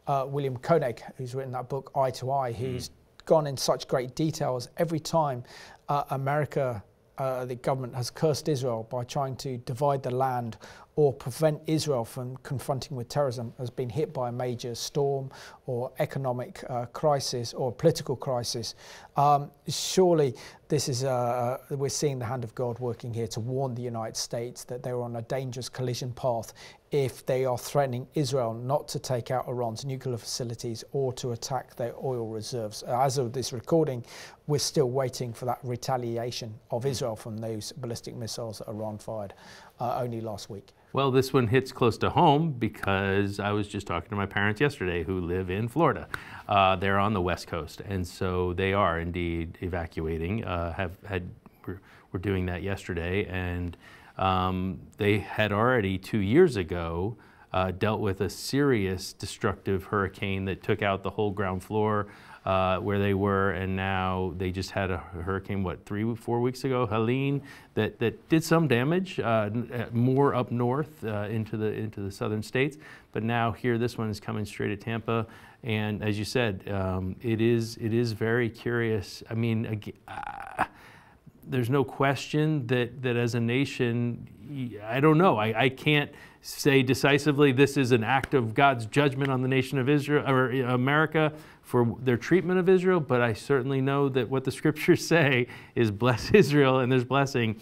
William Koenig, who's written that book, Eye to Eye, who's gone in such great details every time America the government has cursed Israel by trying to divide the land or prevent Israel from confronting with terrorism, has been hit by a major storm or economic crisis or political crisis. Surely this is we're seeing the hand of God working here to warn the United States that they're on a dangerous collision path if they are threatening Israel not to take out Iran's nuclear facilities or to attack their oil reserves. As of this recording, we're still waiting for that retaliation of Israel from those ballistic missiles that Iran fired only last week. Well, this one hits close to home because I was just talking to my parents yesterday who live in Florida. They're on the West Coast, and so they are indeed evacuating. We're doing that yesterday, and they had already 2 years ago dealt with a serious destructive hurricane that took out the whole ground floor where they were, and now they just had a hurricane, what, 3-4 weeks ago, Helene, that did some damage, more up north into the southern states. But now here, this one is coming straight at Tampa, and as you said, it is very curious. I mean, there's no question that as a nation, I don't know, I can't say decisively this is an act of God's judgment on the nation of Israel or America for their treatment of Israel, but I certainly know that what the scriptures say is bless Israel and there's blessing,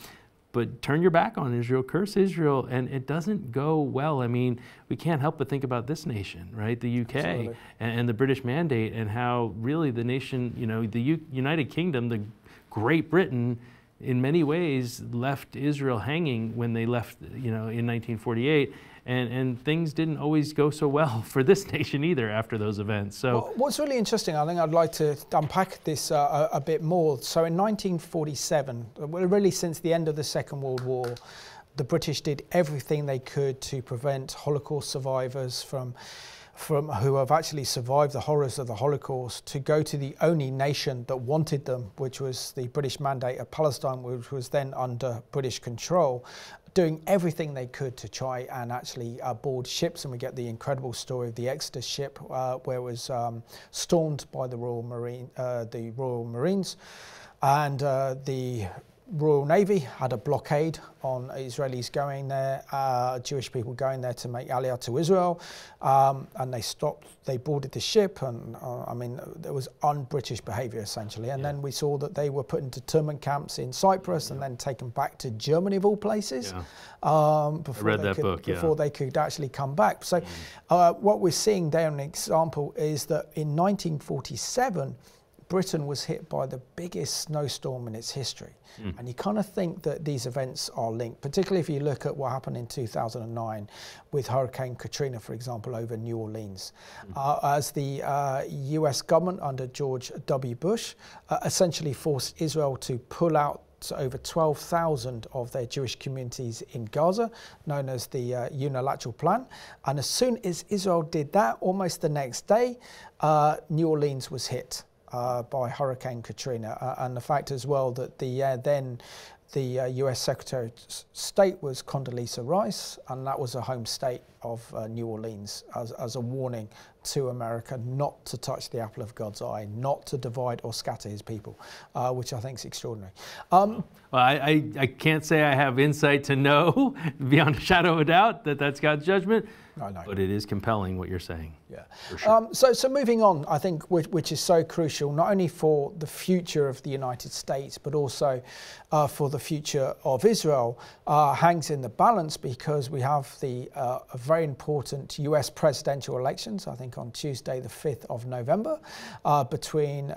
but turn your back on Israel, curse Israel, and it doesn't go well. I mean, we can't help but think about this nation, right? The UK and the British Mandate, and how really the nation, you know, the United Kingdom, the Great Britain, in many ways left Israel hanging when they left, you know, in 1948, and things didn't always go so well for this nation either after those events. So well, what's really interesting, I think I'd like to unpack this a bit more. So in 1947, really since the end of the Second World War, the British did everything they could to prevent Holocaust survivors from who have actually survived the horrors of the Holocaust to go to the only nation that wanted them, which was the British Mandate of Palestine, which was then under British control, doing everything they could to try and actually board ships. And we get the incredible story of the Exodus ship, where it was stormed by the Royal Marines, and the Royal Navy had a blockade on Israelis going there, Jewish people going there to make Aliyah to Israel, and they stopped, they boarded the ship, and I mean, there was un-British behaviour essentially, and then we saw that they were put into internment camps in Cyprus and then taken back to Germany of all places, before they could actually come back. So what we're seeing there, an example, is that in 1947, Britain was hit by the biggest snowstorm in its history. And you kind of think that these events are linked, particularly if you look at what happened in 2009 with Hurricane Katrina, for example, over New Orleans. As the US government under George W. Bush essentially forced Israel to pull out over 12,000 of their Jewish communities in Gaza, known as the Unilateral Plan. And as soon as Israel did that, almost the next day, New Orleans was hit by Hurricane Katrina, and the fact as well that then the US Secretary of State was Condoleezza Rice, and that was a home state of New Orleans as a warning to America not to touch the apple of God's eye, not to divide or scatter his people, which I think is extraordinary. Well, I can't say I have insight to know beyond a shadow of a doubt that that's God's judgment. No. But it is compelling what you're saying. Yeah. For sure. So moving on, I think which is so crucial, not only for the future of the United States, but also for the future of Israel, hangs in the balance because we have a very important US presidential elections, I think on Tuesday, the 5th of November, between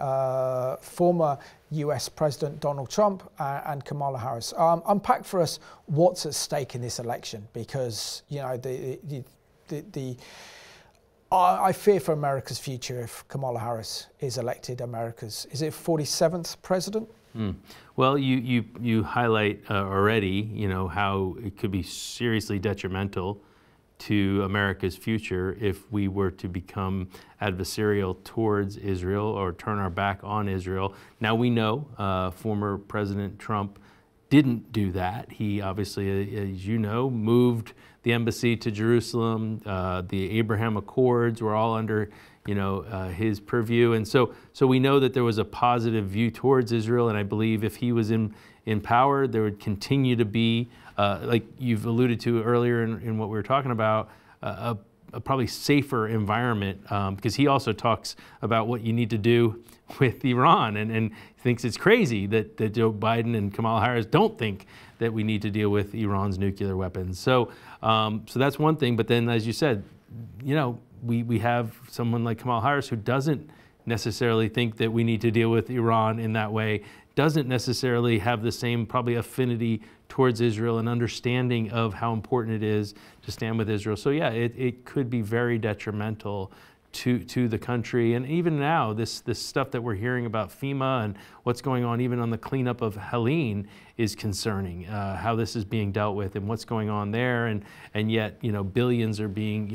former US President Donald Trump and Kamala Harris. Unpack for us what's at stake in this election, because, you know, I fear for America's future if Kamala Harris is elected is it 47th president? Well, you highlight already, you know, how it could be seriously detrimental to America's future if we were to become adversarial towards Israel or turn our back on Israel. Now we know former President Trump didn't do that. He obviously, as you know, moved the embassy to Jerusalem. The Abraham Accords were all under his purview. And so we know that there was a positive view towards Israel, and I believe if he was in power, there would continue to be, like you've alluded to earlier in what we were talking about, a probably safer environment, because he also talks about what you need to do with Iran, and thinks it's crazy that Joe Biden and Kamala Harris don't think that we need to deal with Iran's nuclear weapons. So that's one thing. But then, as you said, we have someone like Kamala Harris who doesn't necessarily think that we need to deal with Iran in that way, doesn't necessarily have the same probably affinity towards Israel and understanding of how important it is to stand with Israel. So yeah, it could be very detrimental to the country. And even now, this stuff that we're hearing about FEMA and what's going on even on the cleanup of Helene is concerning, how this is being dealt with and what's going on there. And yet, billions are being,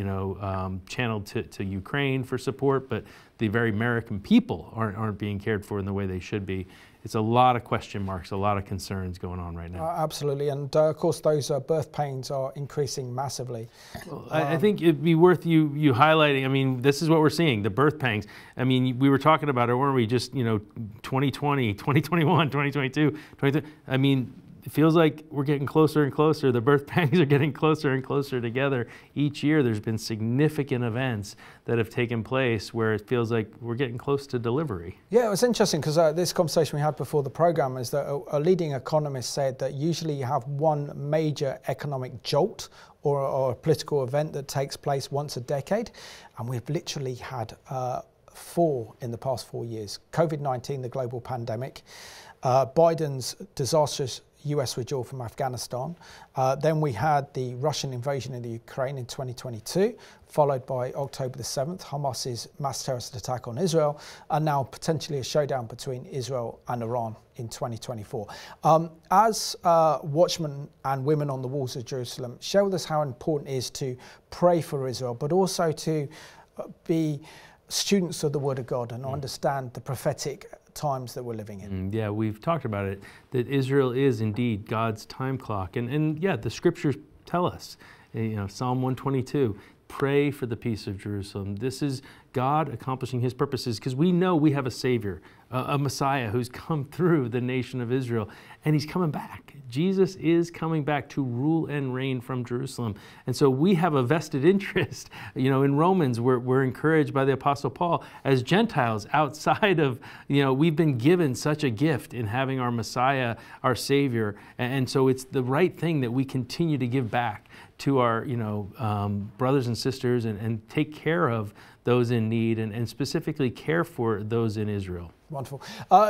channeled to Ukraine for support, but the very American people aren't being cared for in the way they should be. It's a lot of question marks, a lot of concerns going on right now. Absolutely, and of course those birth pains are increasing massively. Well, I think it'd be worth you highlighting. I mean, this is what we're seeing, the birth pangs. I mean, we were talking about it, weren't we? Just 2020, 2021, 2022, 2023. I mean, it feels like we're getting closer and closer. The birth pangs are getting closer and closer together. Each year there's been significant events that have taken place where it feels like we're getting close to delivery. Yeah, it was interesting because this conversation we had before the program is that a leading economist said that usually you have one major economic jolt or a political event that takes place once a decade, and we've literally had 4 in the past 4 years. COVID-19, the global pandemic, Biden's disastrous US withdrawal from Afghanistan. Then we had the Russian invasion of the Ukraine in 2022, followed by October the 7th, Hamas's mass terrorist attack on Israel, and now potentially a showdown between Israel and Iran in 2024. As watchmen and women on the walls of Jerusalem, share with us how important it is to pray for Israel, but also to be students of the Word of God and understand the prophetic times that we're living in. Yeah, we've talked about it, that Israel is indeed God's time clock. And yeah, the scriptures tell us, Psalm 122, pray for the peace of Jerusalem. This is God accomplishing his purposes, because we know we have a Savior, a Messiah who's come through the nation of Israel, and he's coming back. Jesus is coming back to rule and reign from Jerusalem. And so we have a vested interest. In Romans, we're encouraged by the Apostle Paul as Gentiles outside of, we've been given such a gift in having our Messiah, our Savior. And so it's the right thing that we continue to give back to our, brothers and sisters and take care of those in need and specifically care for those in Israel. Wonderful.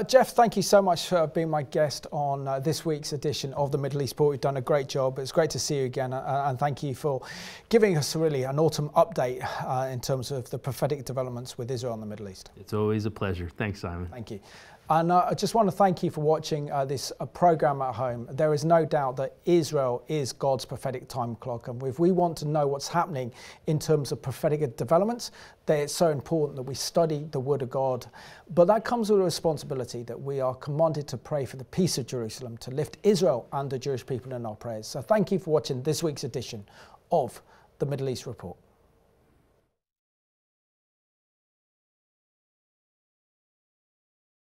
Jeff, thank you so much for being my guest on this week's edition of the Middle East Report. You've done a great job. It's great to see you again, and thank you for giving us really an autumn update in terms of the prophetic developments with Israel and the Middle East. It's always a pleasure. Thanks, Simon. Thank you. And I just want to thank you for watching this program at home. There is no doubt that Israel is God's prophetic time clock. And if we want to know what's happening in terms of prophetic developments, then it's so important that we study the Word of God. But that comes with a responsibility that we are commanded to pray for the peace of Jerusalem, to lift Israel and the Jewish people in our prayers. So thank you for watching this week's edition of the Middle East Report.